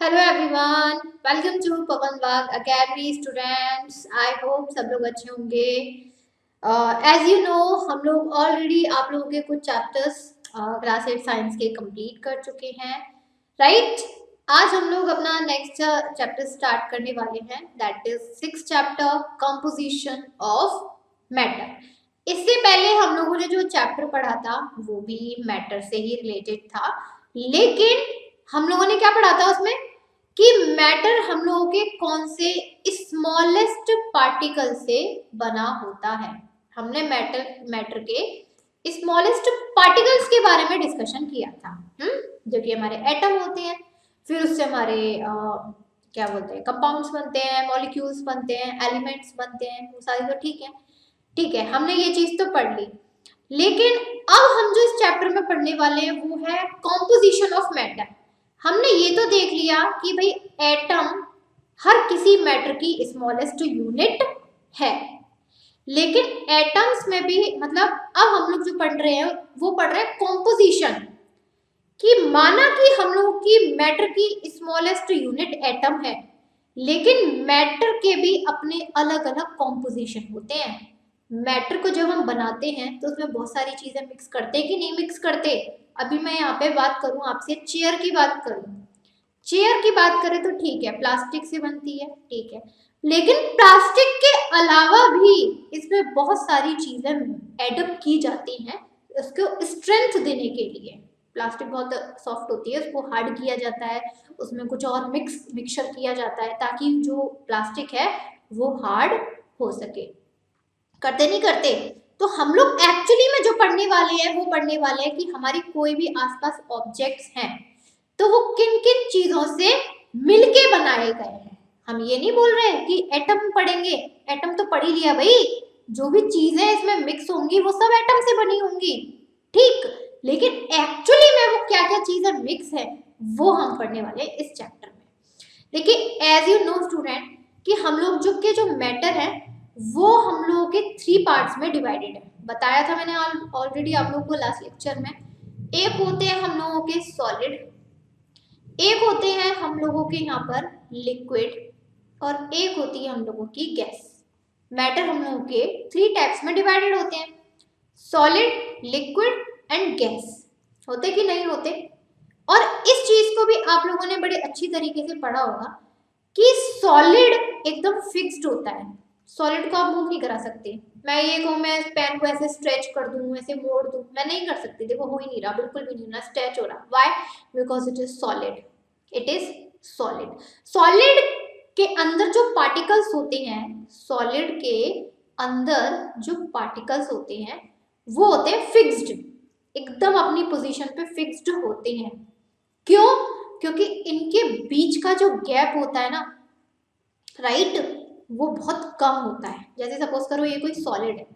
Hello everyone, welcome to पवन वाग academy students. I hope सब लोग अच्छे होंगे। एज यू नो हम लोग ऑलरेडी आप लोगों के कुछ चैप्टर्स क्लास 8 साइंस के कंप्लीट कर चुके हैं, राइट। आज हम लोग अपना नेक्स्ट चैप्टर स्टार्ट करने वाले हैं, that is 6th chapter composition of matter. इससे पहले हम लोगों ने जो चैप्टर पढ़ा था वो भी मैटर से ही रिलेटेड था, लेकिन हम लोगों ने क्या पढ़ा था उसमें कि मैटर हम लोगों के कौन से स्मॉलेस्ट पार्टिकल से बना होता है। हमने मैटर के स्मॉलेस्ट पार्टिकल्स के बारे में डिस्कशन किया था, जो कि हमारे एटम होते हैं। फिर उससे हमारे क्या बोलते हैं, कंपाउंड्स बनते हैं, मॉलिक्यूल्स बनते हैं, एलिमेंट्स बनते हैं, वो सारी तो ठीक है, हमने ये चीज तो पढ़ ली। लेकिन अब हम जो इस चैप्टर में पढ़ने वाले हैं वो है कॉम्पोजिशन ऑफ मैटर। हमने ये तो देख लिया कि भाई एटम हर किसी मैटर की स्मॉलेस्ट यूनिट है, लेकिन एटम्स में भी मतलब अब हम लोग जो पढ़ रहे हैं वो पढ़ रहे हैं कॉम्पोजिशन, कि माना कि हम लोग की मैटर की स्मॉलेस्ट यूनिट एटम है, लेकिन मैटर के भी अपने अलग अलग कॉम्पोजिशन होते हैं। मैटर को जब हम बनाते हैं तो उसमें बहुत सारी चीजें मिक्स करते हैं कि नहीं मिक्स करते। अभी मैं यहाँ पे बात करूं आपसे, चेयर की बात करूं, चेयर की बात करें तो ठीक है प्लास्टिक से बनती है, ठीक है, लेकिन प्लास्टिक के अलावा भी इसमें बहुत सारी चीजें एडअप की जाती हैं उसको स्ट्रेंथ देने के लिए। प्लास्टिक बहुत सॉफ्ट होती है, उसको हार्ड किया जाता है, उसमें कुछ और मिक्सचर किया जाता है ताकि जो प्लास्टिक है वो हार्ड हो सके। करते नहीं करते? तो हम लोग एक्चुअली में जो पढ़ने वाले हैं वो पढ़ने वाले हैं कि हमारी कोई भी आसपास ऑब्जेक्ट्स हैं तो वो किन किन चीजों से मिलके बनाए गए हैं। हम ये नहीं बोल रहे हैं कि एटम पढ़ेंगे, एटम तो पढ़ ही लिया भाई, जो भी चीजें इसमें मिक्स होंगी वो सब एटम से बनी होंगी, ठीक, लेकिन एक्चुअली में वो क्या क्या चीजें मिक्स है वो हम पढ़ने वाले हैं इस चैप्टर में। देखिए एज यू नो स्टूडेंट कि हम लोग जो मैटर है वो हम लोगों के 3 पार्ट्स में डिवाइडेड है। बताया था मैंने ऑलरेडी आप लोगों को लास्ट लेक्चर में। एक होते हैं हम लोगों के सॉलिड, एक होते हैं हम लोगों के यहाँ पर लिक्विड, और एक होती है हम लोगों की गैस। मैटर हम लोगों के 3 टाइप्स में डिवाइडेड होते हैं, सॉलिड, लिक्विड एंड गैस। होते कि नहीं होते? और इस चीज को भी आप लोगों ने बड़े अच्छी तरीके से पढ़ा होगा कि सॉलिड एकदम फिक्स्ड होता है, सॉलिड को आप मूव नहीं करा सकते। मैं ये कहूँ मैं पेन को ऐसे स्ट्रेच कर दूं, ऐसे मोड़ दूं, मैं नहीं कर सकती। देखो हो ही नहीं रहा, बिल्कुल भी नहीं हो रहा, स्ट्रेच हो रहा। Why? Because it is solid, it is solid. Solid के अंदर जो पार्टिकल्स होते हैं, सॉलिड के अंदर जो पार्टिकल्स होते हैं वो होते हैं फिक्स्ड, एकदम अपनी पोजीशन पे फिक्स्ड होते हैं। क्यों? क्योंकि इनके बीच का जो गैप होता है ना, राइट, वो बहुत कम होता है। जैसे सपोज करो ये कोई सॉलिड है,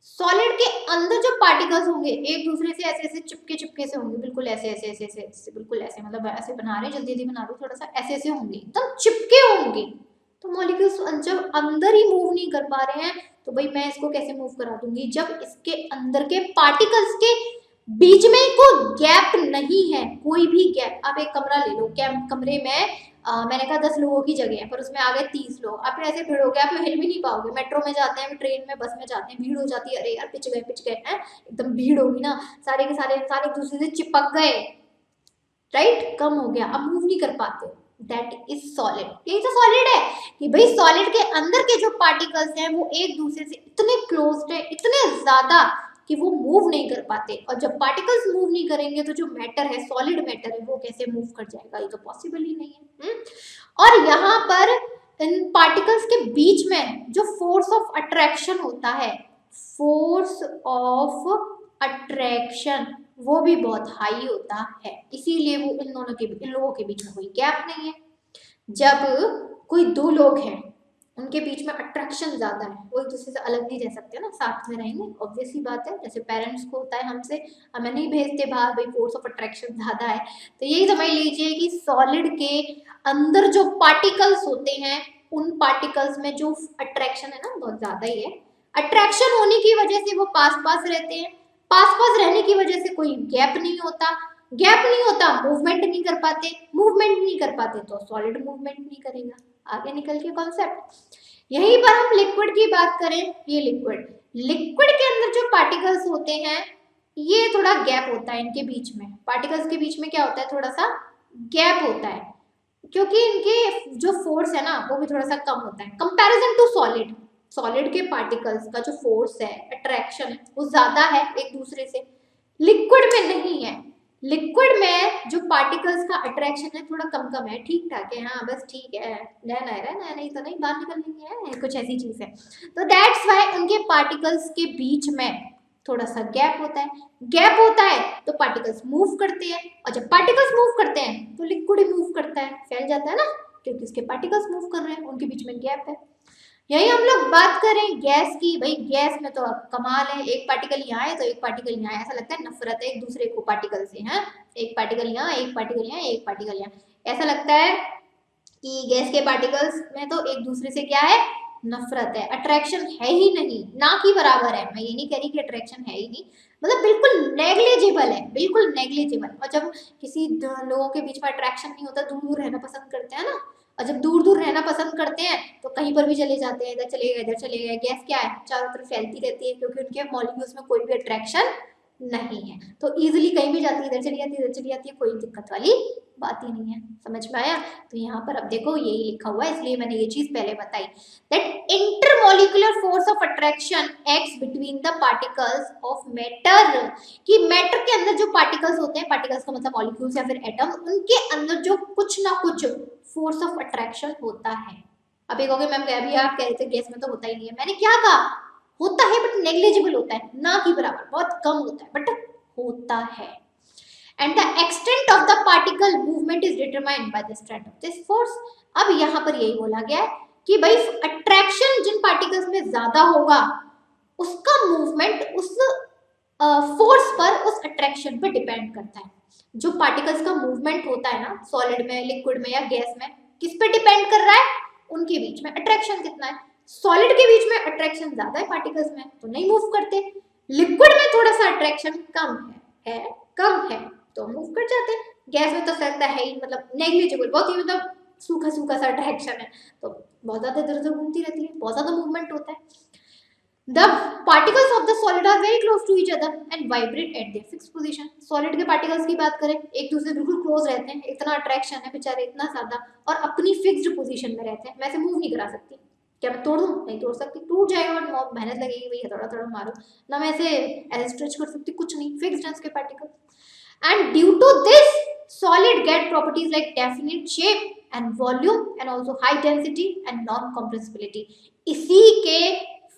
सॉलिड के अंदर जो पार्टिकल्स होंगे एक दूसरे से ऐसे ऐसे चिपके से होंगे, बिल्कुल ऐसे ऐसे ऐसे ऐसे, ऐसे बिल्कुल ऐसे, मतलब ऐसे बना रहे हैं, जल्दी जल्दी बना रहे हो, थोड़ा सा ऐसे ऐसे होंगे, एकदम चिपके होंगे। तो मॉलिक्यूल्स जब अंदर ही मूव नहीं कर पा रहे हैं तो भाई मैं इसको कैसे मूव करा दूंगी, जब इसके अंदर के पार्टिकल्स के बीच में कोई गैप नहीं है, कोई भी गैप। आप एक कमरा ले लो, कमरे में मैंने कहा 10 लोगों की जगह है पर उसमें आ गए 30 लोग, आप ऐसे भिड़ोगे, आप हिल भी नहीं पाओगे। मेट्रो में जाते हैं, ट्रेन में, बस में जाते हैं, भीड़ हो जाती है, अरे यार पिच गए हैं, एकदम भीड़ होगी ना, सारे के सारे इंसान एक दूसरे से चिपक गए, राइट, कम हो गया, अब मूव नहीं कर पाते। That is solid. यही तो सॉलिड है कि भाई सॉलिड के अंदर के जो पार्टिकल्स हैं वो एक दूसरे से इतने क्लोज्ड है, इतने ज्यादा कि वो मूव नहीं कर पाते। और जब पार्टिकल्स मूव नहीं करेंगे तो जो मैटर है, सॉलिड मैटर है, वो कैसे मूव कर जाएगा? ये तो पॉसिबल ही नहीं है। और यहाँ पर इन पार्टिकल्स के बीच में जो फोर्स ऑफ अट्रैक्शन होता है, फोर्स ऑफ अट्रैक्शन, वो भी बहुत हाई होता है, इसीलिए वो इन लोगों के बीच में कोई गैप नहीं है। जब कोई 2 लोग हैं उनके बीच में अट्रैक्शन ज्यादा है, वो एक दूसरे से अलग नहीं रह सकते ना, साथ में रहेंगे, ऑब्वियस सी बात है। जैसे पेरेंट्स को होता है हमसे, हमें नहीं भेजते बाहर, भाई फोर्स ऑफ अट्रैक्शन ज्यादा है। तो यही समझ लीजिए कि सॉलिड के अंदर जो पार्टिकल्स होते हैं उन पार्टिकल्स में जो अट्रैक्शन है ना बहुत ज्यादा ही है। अट्रैक्शन होने की वजह से वो पास पास रहते हैं, पास पास रहने की वजह से कोई गैप नहीं होता, गैप नहीं होता मूवमेंट नहीं कर पाते, मूवमेंट नहीं कर पाते तो सॉलिड मूवमेंट नहीं करेगा। आगे निकल के कॉन्सेप्ट। यहीं पर हम लिक्विड की बात करें, ये लिक्विड के अंदर जो पार्टिकल्स होते हैं ये थोड़ा गैप होता है इनके बीच में, पार्टिकल्स के बीच में क्या होता है, थोड़ा सा गैप होता है, क्योंकि इनके जो फोर्स है ना वो भी थोड़ा सा कम होता है कंपैरिजन टू सॉलिड। सॉलिड के पार्टिकल्स का जो फोर्स है, अट्रैक्शन है, वो ज्यादा है एक दूसरे से, लिक्विड में नहीं है। लिक्विड में जो पार्टिकल्स का अट्रैक्शन है थोड़ा कम कम है, ठीक ठाक है, हाँ बस ठीक है, नया नया नया नहीं तो नहीं, बाहर निकलनी है, कुछ ऐसी चीज है। तो दैट्स वाई उनके पार्टिकल्स के बीच में थोड़ा सा गैप होता है। गैप होता है तो पार्टिकल्स मूव करते हैं, और जब पार्टिकल्स मूव करते हैं तो लिक्विड ही मूव करता है, फैल जाता है ना, क्योंकि उसके पार्टिकल्स मूव कर रहे हैं, उनके बीच में गैप है। यही हम लोग बात करें गैस की, भाई गैस में तो अब कमाल है, एक पार्टिकल यहाँ है तो एक पार्टिकल यहाँ है, ऐसा लगता है नफरत है एक दूसरे को पार्टिकल से, है, एक पार्टिकल यहाँ, एक पार्टिकल यहाँ, एक पार्टिकल यहाँ, ऐसा लगता है कि गैस के पार्टिकल्स में तो एक दूसरे से क्या है, नफरत है, अट्रैक्शन है ही नहीं, ना की बराबर है। मैं ये नहीं कह रही कि अट्रैक्शन है ही नहीं, मतलब बिल्कुल नेग्लिजिबल है, बिल्कुल नेग्लिजिबल। और जब किसी लोगों के बीच में अट्रैक्शन नहीं होता, दूर दूर रहना पसंद करते हैं ना, और जब दूर दूर रहना पसंद करते हैं तो कहीं पर भी चले जाते हैं, इधर चले गए इधर चले गए। गैस क्या है, चारों तरफ फैलती रहती है, क्योंकि उनके मॉलिक्यूल्स में कोई भी अट्रैक्शन नहीं है, तो इजीली कहीं भी जाती है, इधर चली जाती है, इधर चली जाती है, कोई दिक्कत वाली बात ही नहीं है। समझ में आया? तो यहाँ पर अब देखो यही लिखा हुआ है, इसलिए मैंने ये चीज पहले बताई, that intermolecular force of attraction acts between the particles of matter, कि मैटर के अंदर जो पार्टिकल्स होते हैं, पार्टिकल्स का मतलब मॉलिक्यूल्स या फिर एटम, उनके अंदर जो कुछ ना कुछ फोर्स ऑफ अट्रैक्शन होता है। अब एक हो गए मैम, अभी आप कह रहे थे गैस में तो होता ही नहीं है, मैंने क्या कहा, होता है बट नेग्लिजिबल होता है, ना की बराबर, बहुत कम होता है बट होता है। And the extent of the particle movement is determined by the strength of this force. अब यहाँ पर यही बोला गया है कि भाई अट्रैक्शन जिन पार्टिकल्स में ज्यादा होगा उसका मूवमेंट उस फोर्स पर, उस अट्रैक्शन पर डिपेंड करता है। जो पार्टिकल्स का मूवमेंट होता है ना सॉलिड में, लिक्विड में या गैस में, किस पे डिपेंड कर रहा है, उनके बीच में अट्रैक्शन कितना है। सॉलिड के बीच में अट्रैक्शन ज्यादा है पार्टिकल्स में तो नहीं मूव करते, लिक्विड में थोड़ा सा अट्रैक्शन कम है कम है तो मूव कर जाते हैं। गैस में तो सकता है ही, मतलब नेग्लिजिबल, बहुत ही मतलब सूखा सूखा सा अट्रैक्शन है, तो बहुत ज्यादा इधर उधर घूमती रहती है, बहुत ज्यादा मूवमेंट होता है। The particles of the solid are very close to each other and vibrate at their fixed position. Solid के particles की बात करें, एक दूसरे बिल्कुल क्लोज रहते हैं, इतना अट्रैक्शन है बेचारे, इतना ज्यादा, और अपनी फिक्स्ड पोजीशन में रहते हैं। मैं इसे मूव नहीं करा सकती, क्या मैं तोड़ दूं, नहीं तोड़ सकती, टूट जाएगा और बहुत मेहनत लगेगी भैया, थोड़ा थोड़ा मारो ना, मैं इसे ऐसे स्ट्रेच कर सकती, कुछ नहीं, फिक्स्ड है उसके particle. And due to this, solid get properties like definite shape and volume and also high density and non-compressibility. इसी के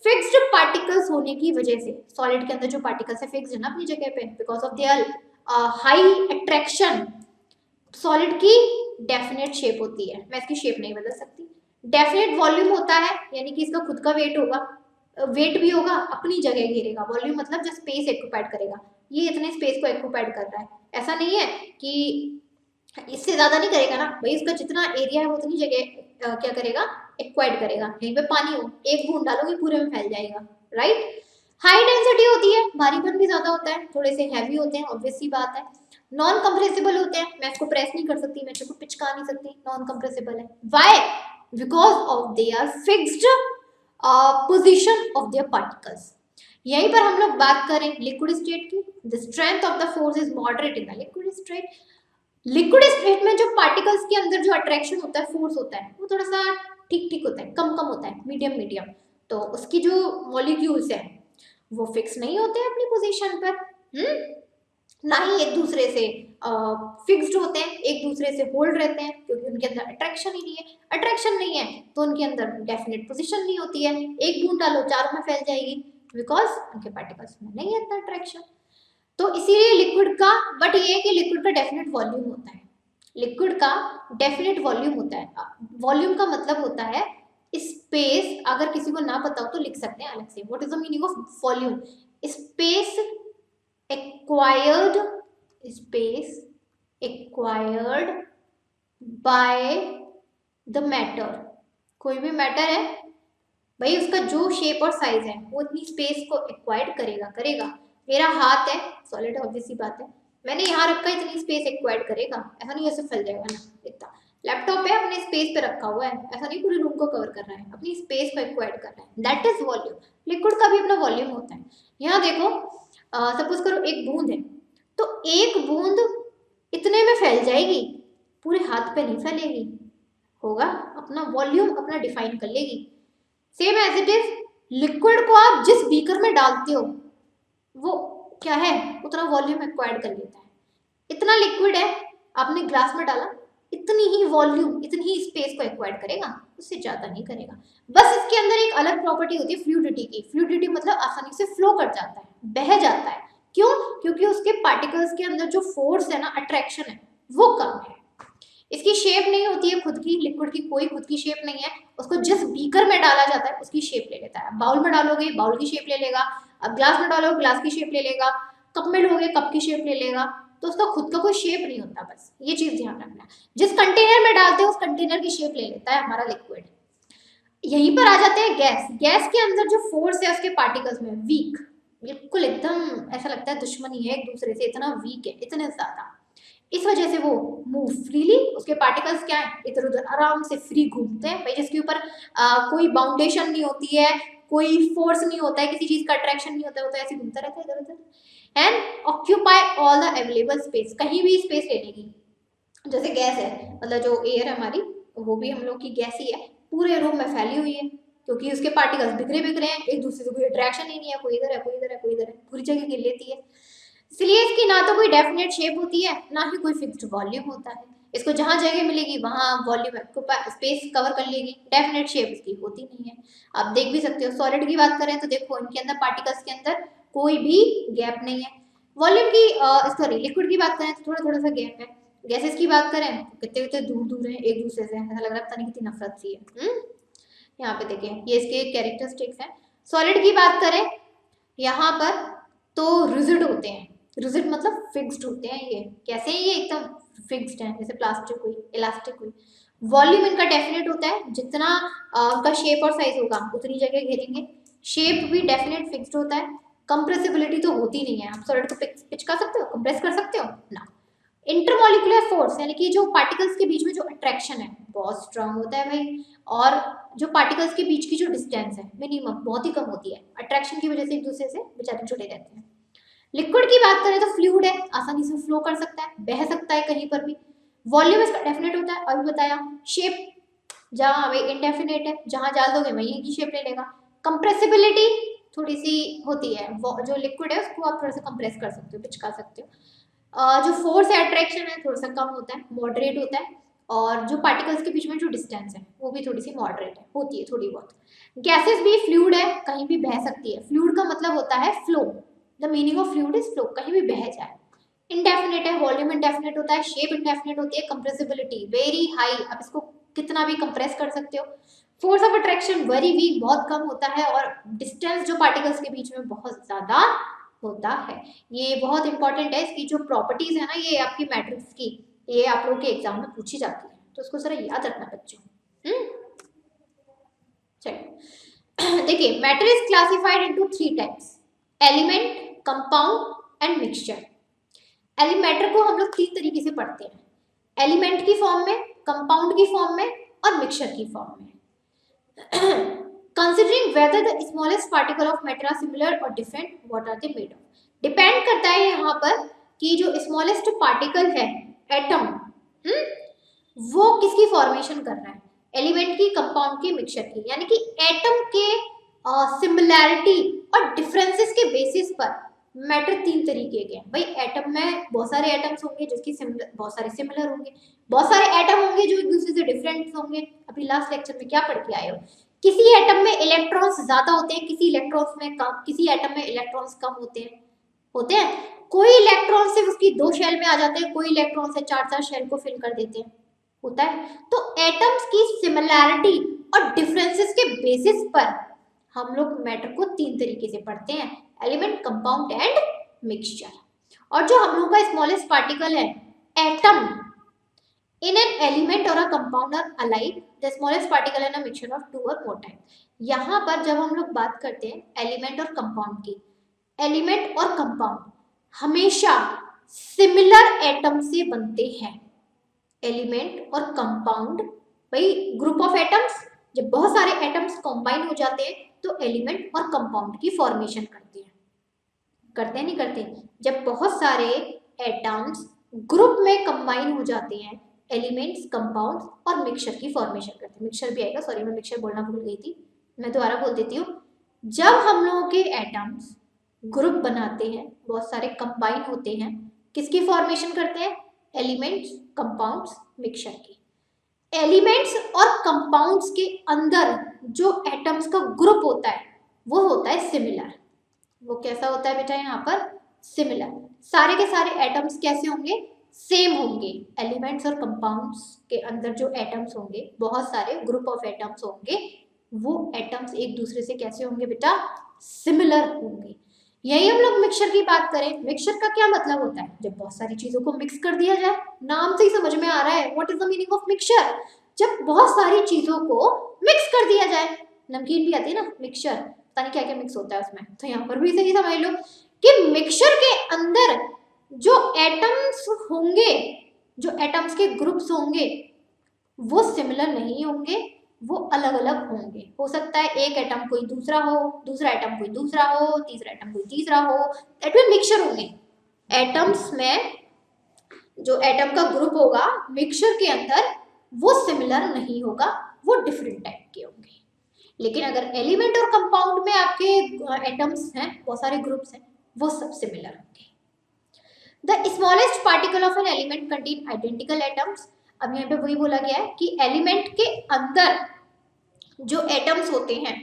फिक्स्ड पार्टिकल्स होने की वजह से, सॉलिड के अंदर जो पार्टिकल्स है फिक्स्ड है ना अपनी जगह पे, because of their high attraction, solid की डेफिनेट शेप होती है, मैं इसकी शेप नहीं बदल सकती। डेफिनेट वॉल्यूम होता है, यानी कि इसका खुद का वेट होगा, वेट भी होगा, अपनी जगह घेरेगा। वॉल्यूम मतलब जो स्पेस एक्यूपाइड करेगा, ये इतने स्पेस को एक्यूपाइड कर रहा है, ऐसा नहीं है कि इससे ज्यादा नहीं करेगा ना भाई, इसका जितना एरिया है वो उतनी जगह क्या करेगा, एक्वाइड करेगा। कहीं पे पानी हो, एक बूंद डालोगे पूरे में फैल जाएगा, राइट। हाई डेंसिटी होती है, भारीपन भी ज्यादा होता है, थोड़े से हैवी होते हैं, ऑब्वियस सी बात है। नॉन कंप्रेसिबल होते हैं, मैं इसको प्रेस नहीं कर सकती, मैं इसको पिचका नहीं सकती, नॉन कंप्रेसिबल है। Why? Because of they are fixed position of their particles. यहीं पर हम लोग बात करें लिक्विड स्टेट की, the strength of the force is moderate in the liquid state. Liquid state में जो पार्टिकल्स के अंदर जो अट्रैक्शन होता है, फोर्स होता है, वो थोड़ा सा ठीक ठीक होता है, कम कम होता है, मीडियम मीडियम। तो उसकी जो मॉलिक्यूल्स है वो फिक्स नहीं होते अपनी पोजीशन पर, ना ही एक दूसरे से फिक्स्ड होते हैं, एक दूसरे से होल्ड रहते हैं, क्योंकि उनके अंदर अट्रैक्शन ही नहीं है। अट्रैक्शन नहीं है तो उनके अंदर डेफिनेट पोजीशन नहीं होती है, एक बूंद डालो चारों में फैल जाएगी, बिकॉज उनके पार्टिकल्स में नहीं है इतना अट्रैक्शन। तो इसीलिए लिक्विड का, बट ये है कि लिक्विड का डेफिनेट वॉल्यूम होता है, लिक्विड का डेफिनेट वॉल्यूम होता है। वॉल्यूम का मतलब होता है स्पेस, अगर किसी को ना पता हो तो लिख सकते हैं अलग से, what is the meaning of volume, space acquired by the matter. कोई भी मैटर है भाई, उसका जो शेप और साइज है वो इतनी स्पेस को एक्वायर्ड करेगा। मेरा हाथ है सॉलिड, ऑब्वियस सी बात है, मैंने यहाँ रखा, इतनी स्पेस एक्वायर्ड करेगा, ऐसा नहीं ऐसे फैल जाएगा ना इतना। लैपटॉप है अपने स्पेस पे रखा हुआ है, ऐसा नहीं पूरे रूम को कवर कर रहा है, अपनी स्पेस को एक्वायर्ड कर रहा है, दैट इज वॉल्यूम। लिक्विड का भी अपना वॉल्यूम होता है। यहाँ देखो, सपोज करो एक बूंद है, तो एक बूंद इतने में फैल जाएगी, पूरे हाथ पे नहीं फैलेगी, होगा अपना वॉल्यूम अपना डिफाइन कर लेगी। Same as it is, liquid को आप जिस बीकर में डालते हो वो क्या है, उतना वॉल्यूम एक्वायर्ड कर लेता है। इतना लिक्विड है, आपने ग्लास में डाला, इतनी ही वॉल्यूम, इतनी ही स्पेस को एक्वायर्ड करेगा, उससे ज्यादा नहीं करेगा। बस इसके अंदर एक अलग प्रॉपर्टी होती है फ्लूइडिटी की। फ्लूइडिटी मतलब आसानी से फ्लो कर जाता है, बह जाता है। क्यों? क्योंकि उसके पार्टिकल्स के अंदर जो फोर्स है ना, अट्रैक्शन है, वो कम है। इसकी शेप नहीं होती है खुद की, लिक्विड की कोई खुद की शेप नहीं है, उसको जिस बीकर में डाला जाता है उसकी शेप ले लेता है। बाउल में डालोगे बाउल की शेप ले लेगा, अब ग्लास में डालोगे ग्लास की शेप ले लेगा, कप में लोगे कप की शेप ले लेगा, तो उसका खुद का कोई शेप नहीं होता। बस ये चीज ध्यान रखना है, जिस कंटेनर में डालते हैं उस कंटेनर की शेप ले लेता है हमारा लिक्विड। यहीं पर आ जाते हैं गैस। गैस के अंदर जो फोर्स है उसके पार्टिकल्स में, वीक, बिल्कुल एकदम ऐसा लगता है दुश्मनी है एक दूसरे से, इतना वीक है, इतने ज्यादा। इस वजह से वो मूव फ्रीली, उसके पार्टिकल्स क्या है, इधर उधर आराम से फ्री घूमते हैं भाई, जिसके ऊपर कोई बाउंडेशन नहीं होती है, कोई फोर्स नहीं होता है, किसी चीज का अट्रैक्शन नहीं होता है, वो तो ऐसे घूमता रहता है इधर उधर। And occupy all the available space, कहीं भी स्पेस ले लेगी। जैसे गैस है, मतलब जो एयर है हमारी, वो भी हम लोग की गैस ही है, पूरे रूम में फैली हुई है, क्योंकि उसके पार्टिकल्स बिखरे बिखरे हैं, एक दूसरे से कोई अट्रैक्शन ही नहीं है, कोई इधर है कोई इधर है कोई इधर है, पूरी जगह घेर लेती है। इसलिए इसकी ना तो कोई डेफिनेट शेप होती है, ना ही कोई फिक्स्ड वॉल्यूम होता है। इसको जहां जगह मिलेगी वहां वॉल्यूम स्पेस कवर कर लेगी, डेफिनेट शेप इसकी होती नहीं है। आप देख भी सकते हो, सॉलिड की बात करें तो देखो इनके अंदर पार्टिकल्स के अंदर कोई भी गैप नहीं है। वॉल्यूम की सॉरी लिक्विड की बात करें तो थोड़ा थोड़ा सा गैप है। गैसेस की बात करें तो कितने कितने दूर दूर है एक दूसरे से, ऐसा लग रहा है पता नहीं कितनी नफरत सी है। यहाँ पे देखें, ये इसके कैरेक्टरिस्टिक्स हैं। सॉलिड की बात करें यहाँ पर तो रिजिड होते हैं, रिजिड मतलब फिक्स्ड होते हैं। ये कैसे हैं, ये एकदम फिक्स्ड है, जैसे प्लास्टिक हुई, इलास्टिक हुई। वॉल्यूम इनका डेफिनेट होता है, जितना उनका शेप और साइज होगा उतनी जगह घेरेंगे। शेप भी डेफिनेट फिक्स्ड होता है। कंप्रेसिबिलिटी तो होती नहीं है, आप सॉलिड को पिचका सकते हो, कंप्रेस कर सकते हो ना। इंटरमोलिकुलर फोर्स यानी कि जो पार्टिकल्स के बीच में जो अट्रैक्शन है बहुत स्ट्रांग होता है भाई, और जो पार्टिकल्स के बीच की जो डिस्टेंस है मिनिमम बहुत ही कम होती है, अट्रैक्शन की वजह से एक दूसरे से बेचारे जुड़े रहते हैं। लिक्विड की बात करें तो फ्लूइड है, आसानी से फ्लो कर सकता है, बह सकता है कहीं पर भी। वॉल्यूम इसका डेफिनेट होता है, अभी बताया। शेप जहाँ भाई इंडेफिनेट है, जहाँ डाल दोगे वहीं की शेप ले लेगा। कंप्रेसिबिलिटी थोड़ी सी होती है, जो लिक्विड है उसको आप थोड़ा सा कंप्रेस कर सकते हो, पिचका सकते हो। जो फोर्स है अट्रैक्शन है थोड़ा सा कम होता है, मॉडरेट होता है। और जो पार्टिकल्स के बीच में जो डिस्टेंस है वो भी थोड़ी सी मॉडरेट है, होती है थोड़ी बहुत। गैसेस भी फ्लूइड है, कहीं भी बह सकती है। फ्लूइड का मतलब होता है flow, the meaning of fluid is flow, कहीं भी बह जाए। इंडेफिनेट है, वॉल्यूम इंडेफिनेट होता है, शेप इंडेफिनेट होती है, कंप्रेसिबिलिटी वेरी हाई, आप इसको कितना भी कंप्रेस कर सकते हो। Force of attraction very weak, बहुत कम होता है, और डिस्टेंस जो पार्टिकल्स के बीच में बहुत ज्यादा होता है। ये बहुत इंपॉर्टेंट है, इसकी जो प्रॉपर्टीज है ना, ये आपकी मैट्रिक्स की, ये आप लोग के एग्जाम में पूछी जाती है, तो उसको जरा याद रखना बच्चों। चलिए देखिए, matter is classified into 3 types, element, compound and mixture. Matter को हम लोग 3 तरीके से पढ़ते हैं, एलिमेंट की फॉर्म में, कंपाउंड की फॉर्म में, और मिक्सचर की फॉर्म में। Considering whether the smallest particle of matter are similar or different, what are they made of? Depend करता है यहाँ पर कि जो स्मॉलेस्ट पार्टिकल है, एटम, वो किसकी फॉर्मेशन कर रहा है, एलिमेंट की, कंपाउंड की, मिक्सचर की। यानी कि एटम के सिमिलैरिटी और डिफरेंसेस के बेसिस पर मैटर 3 तरीके के हैं भाई। एटम में बहुत सारे एटम्स होंगे जिसकी बहुत सारे सिमिलर होंगे, बहुत सारे एटम होंगे जो एक दूसरे से डिफरेंट होंगे। अभी लास्ट लेक्चर में क्या पढ़ के आए हो, किसी एटम में इलेक्ट्रॉन्स ज्यादा होते हैं, किसी इलेक्ट्रॉन्स में कम, किसी एटम में इलेक्ट्रॉन्स कम होते हैं। कोई इलेक्ट्रॉन सिर्फ उसकी 2 शेल में आ जाते हैं, कोई इलेक्ट्रॉन से 4 शेल को फिल कर देते हैं, होता है। तो एटम्स की सिमिलैरिटी और डिफरेंसेस के बेसिस पर हम लोग मैटर को 3 तरीके से पढ़ते हैं, एलिमेंट, कंपाउंड एंड मिक्सचर। और जो हम लोग का स्मॉलेस्ट पार्टिकल है atom, in an element or a compound are alike, the smallest particle in a mixture of 2 or more type। यहाँ पर जब हम लोग बात करते हैं एलिमेंट और कंपाउंड की, एलिमेंट और कंपाउंड हमेशा सिमिलर एटम से बनते हैं। एलिमेंट और कंपाउंड, भाई ग्रुप ऑफ एटम्स, जब बहुत सारे एटम्स कंबाइन हो जाते हैं तो एलिमेंट और कंपाउंड की फॉर्मेशन करते हैं। नहीं करते? जब बहुत सारे एटम्स ग्रुप में कंबाइन हो जाते हैं, एलिमेंट्स, कंपाउंड्स और मिक्सचर की फॉर्मेशन करते हैं। मिक्सचर भी आएगा, सॉरी मैं मिक्सचर बोलना भूल गई थी, मैं दोबारा बोल देती हूँ। जब हम लोगों के एटम्स ग्रुप बनाते हैं, बहुत सारे कंबाइन होते हैं, किसकी फॉर्मेशन करते हैं? एलिमेंट्स, कंपाउंड्स, मिक्सचर की। एलिमेंट्स और कंपाउंड्स के अंदर जो एटम्स का ग्रुप होता है वो होता है सिमिलर। वो कैसा होता है बेटा? यहाँ पर सिमिलर। सारे के सारे एटम्स कैसे होंगे? सेम होंगे। एलिमेंट्स और कंपाउंड्स के अंदर जो एटम्स होंगे, बहुत सारे ग्रुप ऑफ एटम्स होंगे, वो एटम्स एक दूसरे से कैसे होंगे बेटा? सिमिलर होंगे। यही हम लोग मिक्सचर की बात करें, मिक्सचर का क्या मतलब होता है? जब बहुत सारी चीजों को मिक्स कर दिया जाए। नाम से ही समझ में आ रहा है, what is the meaning of mixture? जब बहुत सारी चीजों को मिक्स कर दिया जाए। नमकीन भी आती है ना, मिक्सचर, पता नहीं क्या क्या मिक्स होता है उसमें, तो यहाँ पर भी सही समझ लो कि मिक्सचर के अंदर जो एटम्स होंगे, जो एटम्स के ग्रुप्स होंगे, वो सिमिलर नहीं होंगे, वो अलग अलग होंगे। हो सकता है एक एटम कोई दूसरा हो, दूसरा एटम कोई दूसरा हो, तीसरा एटम कोई तीसरा हो, दैट मीन मिक्सचर होंगे। एटम्स में जो एटम का ग्रुप होगा मिक्सचर के अंदर, वो सिमिलर नहीं होगा, वो डिफरेंट टाइप के होंगे। लेकिन अगर एलिमेंट और कंपाउंड में आपके एटम्स हैं, बहुत सारे ग्रुप्स हैं, वो सब सिमिलर होंगे। The smallest particle of an element contain identical atoms. अब यहाँ पे वही बोला गया है कि एलिमेंट के अंदर जो एटम्स होते हैं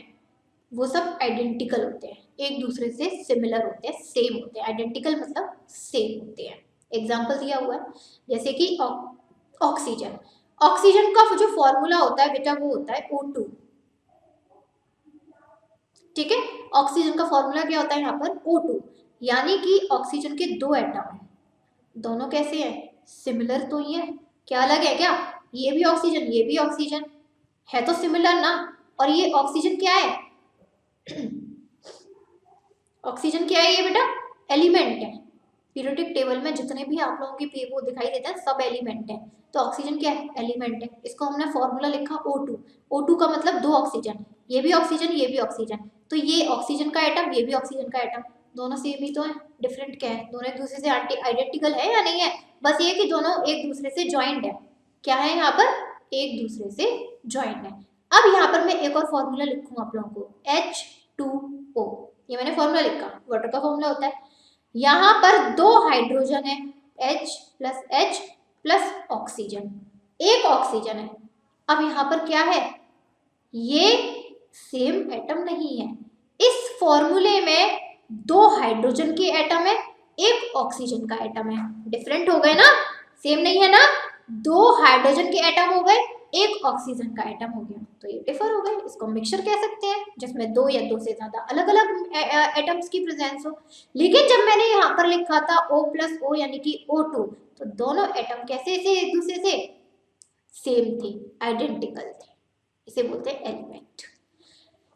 वो सब आइडेंटिकल होते हैं, एक दूसरे से सिमिलर होते हैं, सेम होते हैं। आइडेंटिकल मतलब सेम होते हैं। एग्जाम्पल दिया हुआ है, जैसे कि ऑक्सीजन। ऑक्सीजन का जो फॉर्मूला होता है बेटा वो होता है O2। ठीक है, ऑक्सीजन का फॉर्मूला क्या होता है यहाँ पर? O2। यानी कि ऑक्सीजन के दो एटम हैं, दोनों कैसे हैं? सिमिलर तो ही है। क्या अलग है क्या? ये भी ऑक्सीजन, ये भी ऑक्सीजन, है तो सिमिलर ना। और ये ऑक्सीजन क्या है? ऑक्सीजन क्या है ये बेटा? एलिमेंट है। पीरियोडिक टेबल में जितने भी आप लोगों के वो दिखाई देते हैं सब एलिमेंट है, तो ऑक्सीजन क्या है? एलिमेंट है। इसको हमने फॉर्मूला लिखा O2। O2 का मतलब दो ऑक्सीजन, ये भी ऑक्सीजन, ये भी ऑक्सीजन, तो ये ऑक्सीजन का एटम, ये भी ऑक्सीजन का एटम, दोनों सेम ही तो है। डिफरेंट क्या है? दोनों एक दूसरे से आइडेंटिकल है या नहीं है? बस ये कि दोनों एक दूसरे से ज्वाइंट है। क्या है यहाँ पर? एक दूसरे से ज्वाइंट है। अब यहाँ पर मैं एक और फॉर्मूला लिखूँ आप लोगों को, H2O। ये मैंने फॉर्मूला लिखा, वाटर का फॉर्मूला होता है। यहाँ पर दो हाइड्रोजन है, H plus H plus oxygen, एक ऑक्सीजन है। अब यहाँ पर क्या है? ये सेम एटम नहीं है। इस फॉर्मूले में दो हाइड्रोजन के एटम है, एक ऑक्सीजन का एटम है। डिफरेंट हो गए ना, सेम नहीं है ना। दो हाइड्रोजन के एटम हो गए, एक ऑक्सीजन का एटम हो गया, तो ये डिफर हो गए। इसको मिक्सचर कह सकते हैं, जिसमें दो या दो से ज्यादा अलग अलग एटम्स की प्रेजेंस हो। लेकिन जब मैंने यहाँ पर लिखा था O प्लस O यानी कि O2, तो दोनों एटम कैसे थे? एक दूसरे से सेम थे, आइडेंटिकल थे, इसे बोलते हैं एलिमेंट।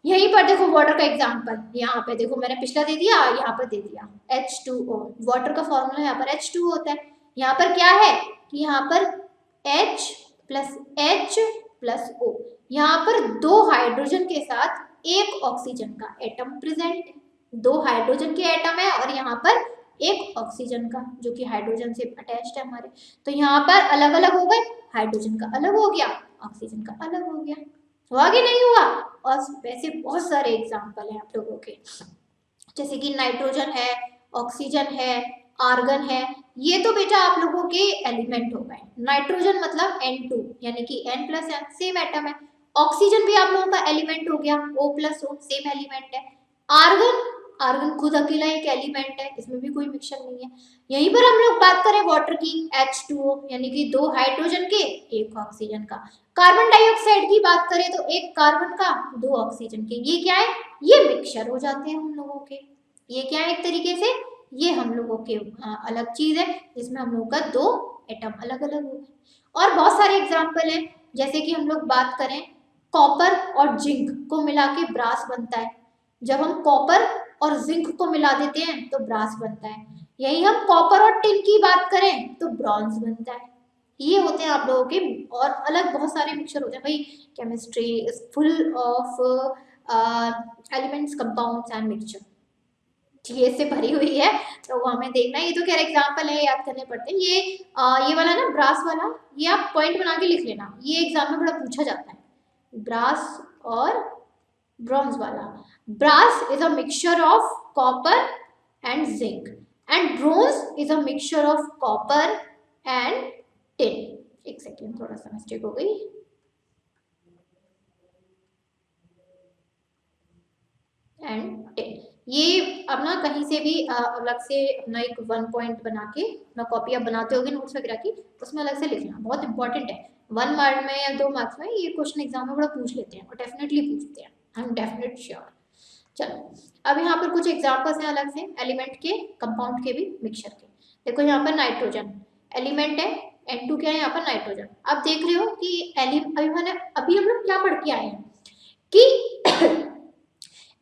यहीं पर देखो वाटर का एग्जांपल, यहाँ पे देखो मैंने पिछला दे दिया, यहाँ पर दे दिया H2O। वाटर का फॉर्मूला यहाँ पर H2O होता है। यहाँ पर क्या है कि यहाँ पर H plus H plus O, यहाँ पर दो हाइड्रोजन के साथ एक ऑक्सीजन का एटम प्रेजेंट है। दो हाइड्रोजन के एटम है और यहाँ पर एक ऑक्सीजन का, जो कि हाइड्रोजन से अटैच्ड है हमारे। तो यहाँ पर अलग अलग हो गए, हाइड्रोजन का अलग हो गया, ऑक्सीजन का अलग हो गया। हुआ कि नहीं हुआ? और वैसे बहुत सारे एग्जाम्पल हैं आप लोगों के, जैसे कि नाइट्रोजन है, ऑक्सीजन है, आर्गन है। ये तो बेटा आप लोगों के एलिमेंट हो गए। नाइट्रोजन मतलब N2 यानी कि N plus N, same atom है। ऑक्सीजन भी आप लोगों का एलिमेंट हो गया, O plus O, same element है। आर्गन, आर्गन खुद अकेला एक एलिमेंट है, इसमें भी कोई मिक्सचर नहीं है। यहीं पर हम लोग बात करें वाटर की, H2O यानी कि दो हाइड्रोजन के, एक ऑक्सीजन का। कार्बन डाइऑक्साइड की बात करें तो एक कार्बन का, दो ऑक्सीजन के। ये क्या है? ये मिक्सचर हो जाते हैं हम लोगों के। ये क्या है? एक तरीके से ये हम लोगों के अलग चीज है, जिसमें हम लोगों का दो एटम अलग अलग हो गए। और बहुत सारे एग्जाम्पल हैं, जैसे कि हम लोग बात करें कॉपर और जिंक को मिला के ब्रास बनता है। जब हम कॉपर और जिंक को मिला देते हैं तो ब्रास बनता है। यही हम कॉपर और टिन की बात करें तो ब्रॉन्ज बनता है। ये होते हैं आप लोगों के, और अलग बहुत सारे मिक्सचर होते हैं भाई। Chemistry is full of elements, compounds and mixture, ये से भरी हुई है। तो वो हमें देखना है। ये तो खैर एग्जांपल है, याद करने पड़ते हैं। ये वाला ना ब्रास वाला, ये आप पॉइंट बना के लिख लेना, ये एग्जाम में बड़ा पूछा जाता है। ब्रास और ब्रॉन्ज वाला, brass is a mixture of copper and zinc and bronze is a mixture of copper and tin. एक सेकेंड, थोड़ा सा मिस्टेक हो गई। एंड टिन, ये अपना कहीं से भी अलग से अपना एक 1 पॉइंट बना के, अपना कॉपी आप बनाते होगे नोट्स वगैरह की, उसमें अलग से लिखना, बहुत इंपॉर्टेंट है। 1 मार्क में या 2 मार्क्स में ये क्वेश्चन एग्जाम में बड़ा पूछ लेते हैं, और डेफिनेटली पूछते हैं, आई एम डेफिनेट श्योर। चलो, अब यहाँ पर कुछ एग्जाम्पल्स हैं अलग से एलिमेंट के, कंपाउंड के भी, मिक्सचर के। देखो यहाँ पर नाइट्रोजन एलिमेंट है, N2 क्या है यहाँ पर, नाइट्रोजन। आप देख रहे हो कि अभी हम लोग क्या पढ़ के आए हैं कि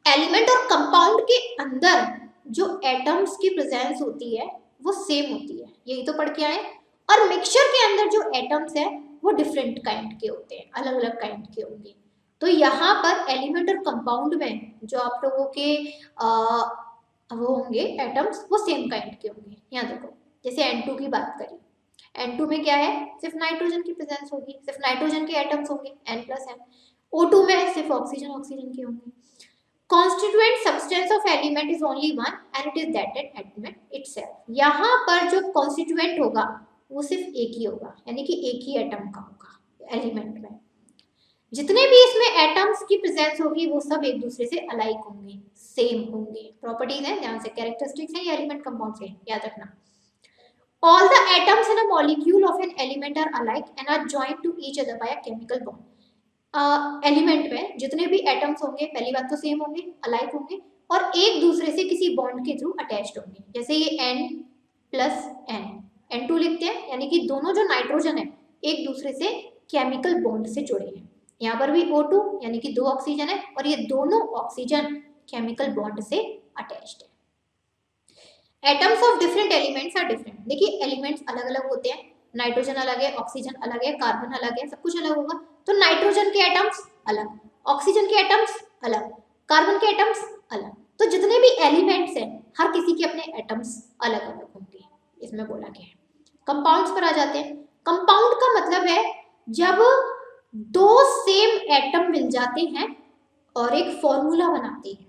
एलिमेंट और कंपाउंड के अंदर जो एटम्स की प्रेजेंस होती है वो सेम होती है, यही तो पढ़ के आए। और मिक्सचर के अंदर जो एटम्स है वो डिफरेंट काइंड के होते हैं, अलग अलग काइंड के होंगे। तो यहाँ पर एलिमेंट और कंपाउंड में जो आप लोगों के वो होंगे एटम्स, वो सेम काइंड के होंगे। यहाँ देखो, जैसे N2 की बात करें, N2 में क्या है, सिर्फ नाइट्रोजन की प्रेजेंस होगी, सिर्फ नाइट्रोजन के एटम्स होंगे N+N। O2 में सिर्फ ऑक्सीजन ऑक्सीजन के होंगे। Constituent substance of element is only one and it is that element itself। यहाँ पर जो constituent होगा वो सिर्फ एक ही होगा, यानी कि एक ही एटम का होगा एलिमेंट में। जितने भी इसमें एटम्स की प्रेजेंस होगी वो सब एक दूसरे से अलाइक होंगे, सेम होंगे। प्रॉपर्टीज हैं, ध्यान से, कैरेक्टरिस्टिक्स हैं ये एलिमेंट कंपाउंड से, याद रखना। All the atoms in a molecule of an element are alike and are joined to each other by a chemical bond। Element में जितने भी एटम्स होंगे, पहली बात तो सेम होंगे, अलाइक होंगे, और एक दूसरे से किसी बॉन्ड के थ्रू अटैच्ड होंगे। जैसे ये N+N, N2 लिखते हैं, यानी कि दोनों जो नाइट्रोजन है एक दूसरे से केमिकल बॉन्ड से जुड़े हैं। यहाँ पर भी O2 यानी कि 2 ऑक्सीजन है, और ये दोनों ऑक्सीजन केमिकल बॉन्ड से अटैच्ड है। Atoms of different elements are different. देखिए एलिमेंट्स अलग अलग होते हैं, नाइट्रोजन अलग है, ऑक्सीजन अलग है, कार्बन अलग है, सब कुछ अलग होगा। तो नाइट्रोजन के एटम्स अलग, ऑक्सीजन के एटम्स अलग, कार्बन के एटम्स अलग। तो जितने भी एलिमेंट्स हैं हर किसी के अपने एटम्स अलग अलग होंगे, इसमें बोला गया है। कंपाउंड्स पर आ जाते हैं। कंपाउंड का मतलब है जब 2 सेम एटम मिल जाते हैं और एक फॉर्मूला बनाते हैं।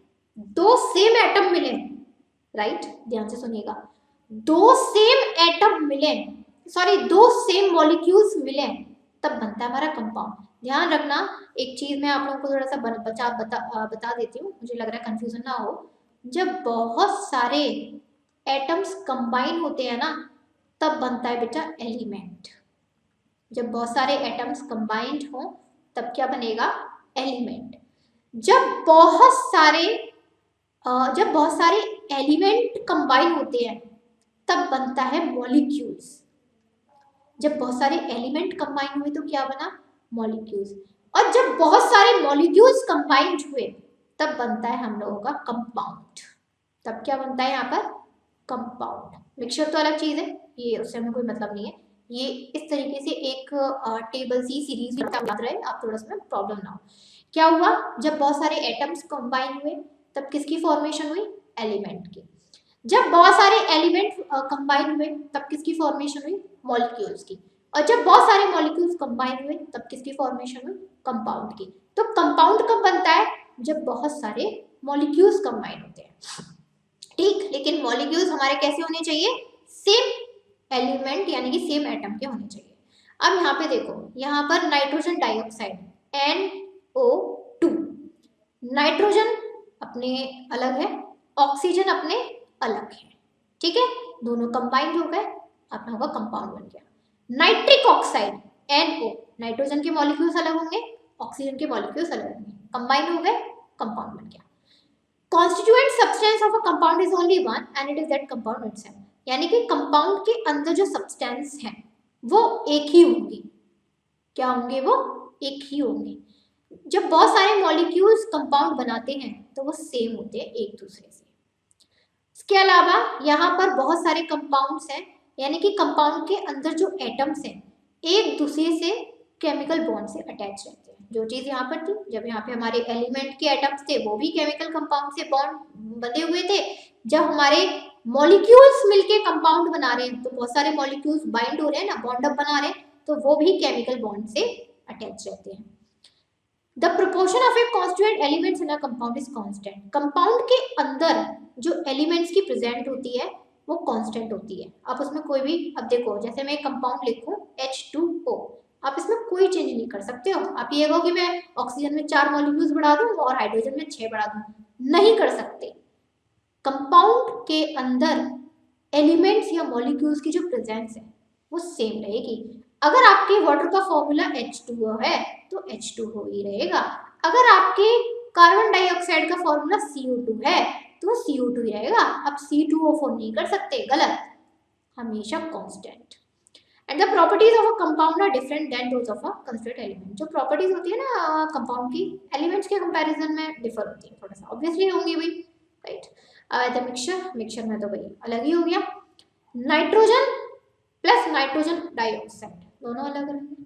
2 सेम एटम मिले, राइट, ध्यान से सुनिएगा, 2 सेम एटम मिले, सॉरी 2 सेम मॉलिक्यूल्स मिले, तब बनता है हमारा कंपाउंड। ध्यान रखना, एक चीज मैं आप लोगों को थोड़ा सा बता देती हूँ, मुझे लग रहा है कंफ्यूजन ना हो। जब बहुत सारे एटम्स कंबाइन होते हैं ना, तब बनता है बेटा एलिमेंट। जब बहुत सारे एटम्स कंबाइंड हो तब क्या बनेगा, एलिमेंट। जब बहुत सारे एलिमेंट कंबाइन होते हैं तब बनता है मॉलिक्यूल्स। जब बहुत सारे एलिमेंट कंबाइन हुए तो क्या बना, मॉलिक्यूल्स। और जब बहुत सारे मॉलिक्यूल्स कंबाइंड हुए तब बनता है हम लोगों का कंपाउंड। तब क्या बनता है यहाँ पर, कंपाउंड। मिक्सचर तो अलग चीज है, ये उससे हमें कोई मतलब नहीं है। ये इस तरीके से एक टेबल सी सीरीज याद रहे, आप थोड़ा सा प्रॉब्लम ना हो। क्या हुआ, जब बहुत सारे एटम्स कंबाइन हुए तब किसकी फॉर्मेशन हुई, एलिमेंट की। जब बहुत सारे एलिमेंट कंबाइन हुए तब किसकी फॉर्मेशन हुई, मॉलिक्यूल्स की। और जब बहुत सारे मॉलिक्यूल्स कंबाइन हुए तब किसकी फॉर्मेशन हुई, कंपाउंड की। तो कंपाउंड कब बनता है, जब बहुत सारे मॉलिक्यूल्स कंबाइन होते हैं, ठीक। लेकिन मॉलिक्यूल्स हमारे कैसे होने चाहिए, सेम एलिमेंट यानी कि सेम एटम के होने चाहिए। अब यहाँ पे देखो, यहाँ पर नाइट्रोजन डाइऑक्साइड NO2, नाइट्रोजन अपने अलग है, ऑक्सीजन अपने अलग है, ठीक है, दोनों कंबाइंड हो गए, अपना होगा कंपाउंड बन गया। नाइट्रिक ऑक्साइड NO, नाइट्रोजन के मॉलिक्यूल्स अलग होंगे, ऑक्सीजन के मॉलिक्यूल्स अलग होंगे, कंबाइन हो गए, कंपाउंड बन गया। Constituent substance of a compound is only one and it is that compound itself। यानी कि कंपाउंड के अंदर जो सब्सटेंस है वो एक ही होंगी। क्या होंगे, वो एक ही होंगे। जब बहुत सारे मॉलिक्यूल्स कंपाउंड बनाते हैं तो वो सेम होते हैं एक दूसरे से। इसके अलावा यहाँ पर बहुत सारे कंपाउंड्स हैं, यानी कि कंपाउंड के अंदर जो एटम्स हैं एक दूसरे से केमिकल बॉन्ड से अटैच रहते हैं। जो चीज यहाँ पर थी, जब यहाँ पे हमारे एलिमेंट के एटम्स थे वो भी केमिकल कंपाउंड से बॉन्ड बंधे हुए थे, जब हमारे मॉलिक्यूल्स मिलके कंपाउंड बना रहे हैं तो बहुत सारे मॉलिक्यूल्स बाइंड हो रहे हैं ना, बॉन्ड अप बना रहे हैं, तो वो भी केमिकल बॉन्ड से अटैच रहते हैं। The proportion of A constituent elements in a compound is constant. Compound के अंदर जो एलिमेंट्स की प्रेजेंट होती है वो कांस्टेंट होती है। आप उसमें कोई भी, अब देखो जैसे मैं एक कंपाउंड लिखूं H2O, आप इसमें कोई चेंज नहीं कर सकते हो। आप ये कहो कि मैं ऑक्सीजन में 4 मॉलिक्यूल्स बढ़ा दूं और हाइड्रोजन में 6 बढ़ा दूं, नहीं कर सकते। कंपाउंड के अंदर एलिमेंट्स या मॉलिक्यूल्स की जो प्रेजेंस है वो सेम रहेगी। अगर आपके वाटर का फॉर्मूला H2O है तो H2O ही रहेगा। अगर आपके कार्बन डाइऑक्साइड का फॉर्मूला CO2 है तो CO2 ही रहेगा। अब C2O4 नहीं कर सकते, गलत, हमेशा constant. And the properties of a compound are different than those of a constituent element. जो प्रॉपर्टीज होती है ना कंपाउंड की, एलिमेंट्स के कंपैरिजन में डिफर होती है थोड़ा सा, ऑब्वियसली होंगी भाई, राइट। अब आया था मिक्सचर, मिक्सचर में तो भाई अलग ही हो गया। नाइट्रोजन प्लस नाइट्रोजन डाइऑक्साइड दोनों अलग अलग।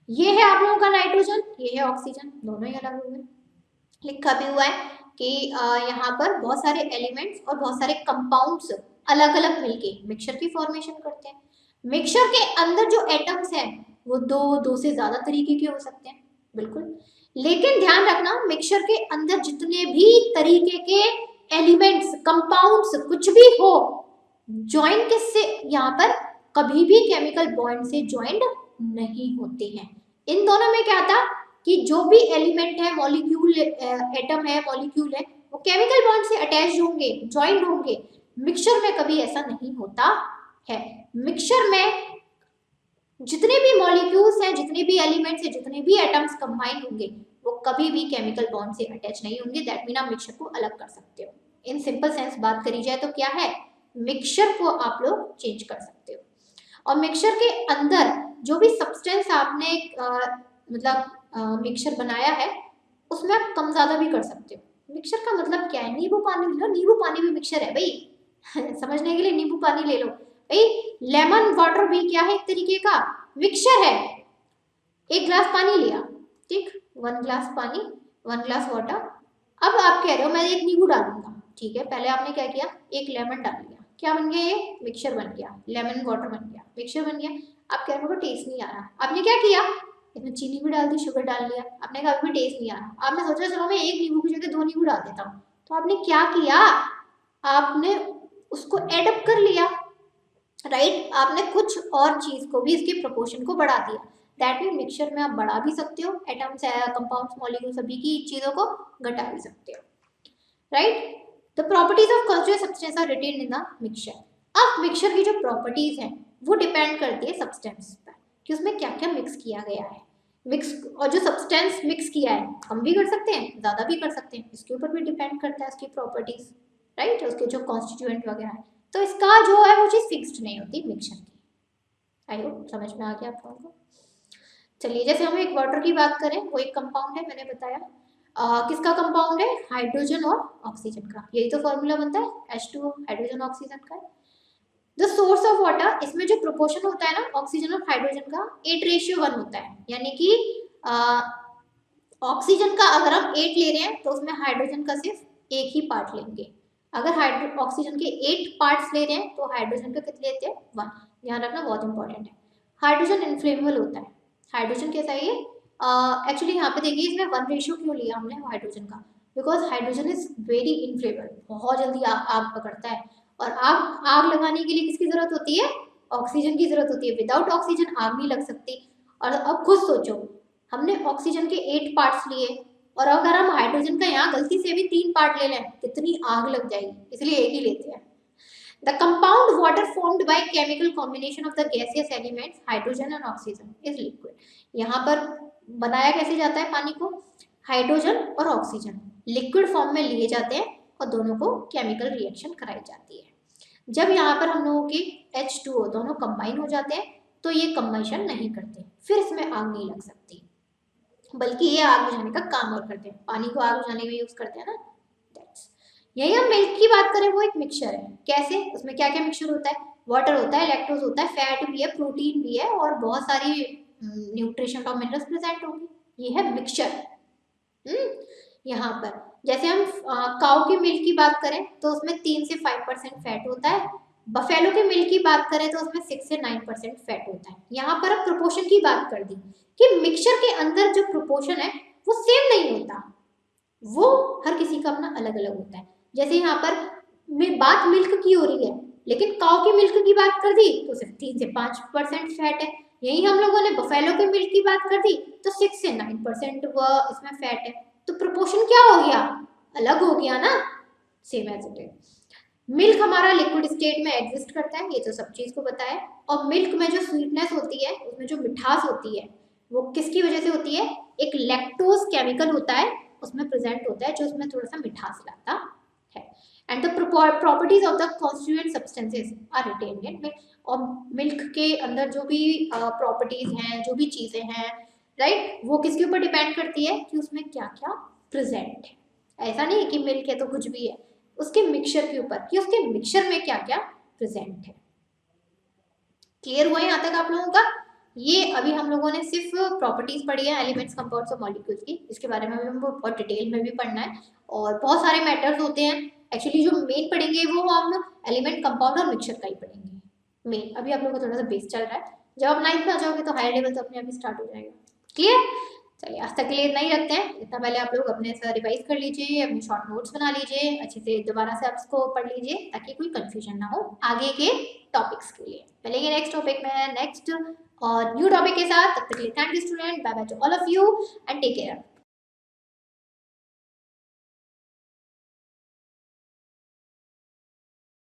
ये है आप लोगों का नाइट्रोजन, ये है ऑक्सीजन, दोनों ही अलग हुए। लिखा भी हुआ है कि यहाँ पर बहुत सारे एलिमेंट्स और बहुत सारे कंपाउंड्स अलग अलग मिलके मिक्सचर की फॉर्मेशन करते हैं। मिक्सचर के अंदर जो एटम्स हैं वो दो से ज्यादा तरीके के हो सकते हैं, बिल्कुल। लेकिन ध्यान रखना, मिक्सचर के अंदर जितने भी तरीके के एलिमेंट्स, कंपाउंड्स कुछ भी हो, ज्वाइन किससे, यहाँ पर कभी भी केमिकल बॉन्ड से ज्वाइंट नहीं होते हैं। इन दोनों में क्या था कि जो भी एलिमेंट है, मॉलिक्यूल, एटम है, मॉलिक्यूल है, वो केमिकल बॉन्ड से अटैच होंगे, ज्वाइंट होंगे। मिक्सचर में कभी ऐसा नहीं होता है। मिक्सचर में जितने भी मॉलिक्यूल्स हैं, जितने भी एलिमेंट्स हैं, जितने भी एटम्स कंबाइन होंगे वो कभी भी केमिकल बॉन्ड से अटैच नहीं होंगे। दैट मीन आप मिक्सचर को अलग कर सकते हो। इन सिंपल सेंस बात करी जाए तो क्या है, मिक्सचर को आप लोग चेंज कर सकते हो। और मिक्सचर के अंदर जो भी सब्सटेंस आपने मतलब मिक्सचर बनाया है उसमें आप कम ज्यादा भी कर सकते हो। मिक्सचर का मतलब क्या है, नींबू पानी ले लो, नींबू पानी भी मिक्सचर है भाई समझने के लिए नींबू पानी ले लो भाई। लेमन वाटर भी क्या है, एक तरीके का मिक्सचर है। एक ग्लास पानी लिया, ठीक, 1 ग्लास पानी, 1 ग्लास वाटर। अब आप कह रहे हो मैं एक नींबू डालूंगा, ठीक है। पहले आपने क्या किया, एक लेमन डाल लिया, क्या बन गया, ये मिक्सचर बन गया, लेमन वाटर बन गया, मिक्सचर बन गया। आप कह रहे हो टेस्ट नहीं आ रहा, आपने क्या किया, इसमें चीनी भी डाल दी, शुगर डाल लिया, आपने कहा अभी भी टेस्ट नहीं आ रहा। आपने सोचा चलो मैं एक नींबू की जगह 2 नींबू डाल देता हूँ, तो आपने क्या किया, आपने उसको एडअप कर लिया, राइट। आपने कुछ और चीज को भी, इसके प्रोपोर्शन को बढ़ा दिया। दैट मीन मिक्सचर में आप बढ़ा भी सकते हो, एटम्स, कंपाउंड्स, मॉलिक्यूल, सभी की चीजों को घटा भी सकते हो, right. The properties of constituent substance are retain in the mixture. अब मिक्सचर की जो प्रॉपर्टीज हैं वो डिपेंड करती है सब्सटेंस पर कि उसमें क्या क्या मिक्स किया गया है। मिक्स, और जो सब्सटेंस मिक्स किया है कम भी कर सकते हैं, ज्यादा भी कर सकते हैं, इसके ऊपर भी डिपेंड करता है उसकी प्रॉपर्टीज, राइट, उसके जो कॉन्स्टिट्यूएंट वगैरह है। तो इसका जो है वो चीज फिक्स्ड नहीं होती मिक्सचर की। आई होप समझ में आ गया आप लोगों को। चलिए, जैसे हम एक वाटर की बात करें, वो एक कंपाउंड है, मैंने बताया किसका कंपाउंड है, हाइड्रोजन और ऑक्सीजन का। यही तो फॉर्मूला बनता है H2O, हाइड्रोजन ऑक्सीजन का। द सोर्स ऑफ वाटर, इसमें जो प्रोपोर्शन होता है ना ऑक्सीजन और हाइड्रोजन का 8:1 होता है। यानी कि ऑक्सीजन का अगर हम 8 ले रहे हैं तो उसमें हाइड्रोजन का सिर्फ एक ही पार्ट लेंगे। अगर ऑक्सीजन के 8 पार्ट्स ले रहे हैं तो हाइड्रोजन का कितने लेते हैं, 1। ध्यान रखना, बहुत इंपॉर्टेंट है। हाइड्रोजन इनफ्लेमेबल होता है। हाइड्रोजन कैसा है ये, एक्चुअली यहाँ पे देखिए इसमें 1 क्यों लिया हमने हाइड्रोजन का, because hydrogen is very inflammable, बहुत जल्दी आग पकड़ता है। और आग लगाने के लिए किसकी जरूरत होती है, ऑक्सीजन की जरूरत होती है। विदाउट ऑक्सीजन आग नहीं लग सकती। और अब खुद सोचो, हमने ऑक्सीजन के 8 पार्ट्स लिए और अगर हम हाइड्रोजन का यहाँ गलती से भी 3 पार्ट ले लें कितनी आग लग जाएगी, इसलिए एक ही लेते हैं। The compound water formed by chemical combination of the gaseous elements hydrogen and oxygen is liquid. यहाँ पर बनाया कैसे जाता है पानी को, हाइड्रोजन और ऑक्सीजन लिक्विड फॉर्म में लिए जाते हैं और दोनों को केमिकल रिएक्शन कराई जाती है। जब यहाँ पर हम लोगों के H2O दोनों कंबाइन हो जाते हैं तो ये कंबाइशन नहीं करते, फिर इसमें आग नहीं लग सकती, बल्कि ये आग बुझाने का काम और करते हैं। पानी को आग बुझाने में यूज करते हैं ना, दैट्स। यही हम मिल्क की बात करें, वो एक मिक्सचर है। कैसे, उसमें क्या क्या मिक्सचर होता है, वाटर होता है, लैक्टोज होता है, फैट भी है, प्रोटीन भी है, और बहुत सारी न्यूट्रिशन और मिनरल्स प्रेजेंट होंगे। ये है मिक्सचर। यहाँ पर जैसे हम काऊ के मिल्क की बात करें तो उसमें 3 से 5% फैट होता है। बफेलो के मिल्क की बात करें तो उसमें 6 से 9% फैट होता है। यहाँ पर अब प्रोपोर्शन की बात कर दी कि मिक्सचर के अंदर जो प्रोपोर्शन है वो सेम नहीं होता, वो हर किसी का अपना अलग अलग होता है। जैसे यहाँ पर बात मिल्क की हो रही है, लेकिन काऊ की मिल्क की बात कर दी तो सिर्फ 3 से 5% फैट है। यही हम लोगों ने बफेलो के मिल्क की बात कर दी तो 6 से 9% इसमें फैट है। तो प्रोपोर्शन क्या हो गया, अलग हो गया ना, same as it is. Milk हमारा लिक्विड स्टेट में एग्जिस्ट करता है, ये तो सब चीज को पता है। और मिल्क में जो स्वीटनेस होती है, उसमें जो मिठास होती है, वो किसकी वजह से होती है, एक लैक्टोज केमिकल होता है उसमें प्रेजेंट होता है, जो उसमें थोड़ा सा मिठास लाता है। And the properties of the constituent substances are retained in milk. और मिल्क के अंदर जो भी प्रॉपर्टीज हैं, जो भी चीजें हैं, राइट, वो किसके ऊपर डिपेंड करती है कि उसमें क्या क्या प्रेजेंट है। ऐसा नहीं कि मिल्क है तो कुछ भी है, उसके मिक्सचर के ऊपर कि उसके मिक्सचर में क्या क्या प्रेजेंट है। क्लियर हुआ यहाँ तक आप लोगों का? ये अभी हम लोगों ने सिर्फ प्रॉपर्टीज पढ़ी है एलिमेंट्स, कंपाउंड्स और मॉलिक्यूल्स की। इसके बारे में भी हमको बहुत डिटेल में भी पढ़ना है, और बहुत सारे मैटर्स होते हैं। एक्चुअली जो मेन पढ़ेंगे वो हम एलिमेंट, कंपाउंड और मिक्सचर का ही पढ़ेंगे मेन। अभी आप लोगों का थोड़ा सा बेस चल रहा है, जब आप 9th में आ जाओगे तो हायर लेवल तो अपने आप ही स्टार्ट हो जाएगा। क्लियर? चलिए आज तक के लिए इतना ही रखते हैं। इतना पहले आप लोग अपने से रिवाइज कर लीजिए, अपने शॉर्ट नोट्स बना लीजिए, अच्छे से दोबारा से आप इसको पढ़ लीजिए ताकि कोई कंफ्यूजन ना हो आगे के टॉपिक्स के लिए। मिलेंगे नेक्स्ट टॉपिक में, नेक्स्ट और न्यू टॉपिक के साथ। तब तक के लिए thank you student, bye bye to all of you and take care.